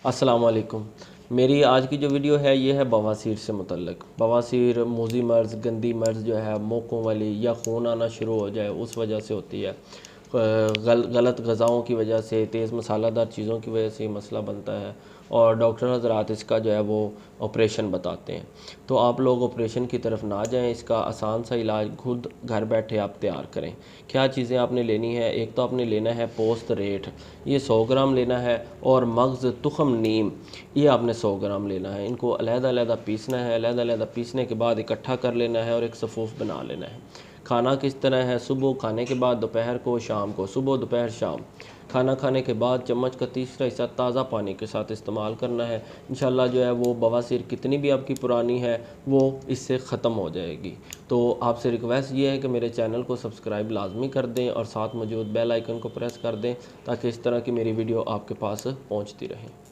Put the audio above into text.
अस्सलाम वालेकुम। मेरी आज की जो वीडियो है ये है बवासीर से मुतल्लिक़। बवासीर मूज़ी मर्ज़, गंदी मर्ज़ जो है मोकों वाली या खून आना शुरू हो जाए उस वजह से होती है। गलत ग़िज़ाओं की वजह से, तेज़ मसालादार चीज़ों की वजह से ये मसला बनता है और डॉक्टर हज़रात इसका जो है वो ऑपरेशन बताते हैं। तो आप लोग ऑपरेशन की तरफ ना जाएं, इसका आसान सा इलाज खुद घर बैठे आप तैयार करें। क्या चीज़ें आपने लेनी है? एक तो आपने लेना है पोस्त रेट, ये 100 ग्राम लेना है, और मग्ज़ तुख़म नीम ये आपने 100 ग्राम लेना है। इनको अलग-अलग पीसना है, अलग-अलग पीसने के बाद इकट्ठा कर लेना है और एक सफ़ूफ़ बना लेना है। खाना किस तरह है? सुबह खाने के बाद, दोपहर को, शाम को। सुबह, दोपहर, शाम। खाना खाने के बाद चम्मच का तीसरा हिस्सा ताज़ा पानी के साथ इस्तेमाल करना है। इंशाल्लाह जो है वो बवासीर कितनी भी आपकी पुरानी है वो इससे ख़त्म हो जाएगी। तो आपसे रिक्वेस्ट ये है कि मेरे चैनल को सब्सक्राइब लाजमी कर दें और साथ मौजूद बेल आइकन को प्रेस कर दें ताकि इस तरह की मेरी वीडियो आपके पास पहुंचती रहे।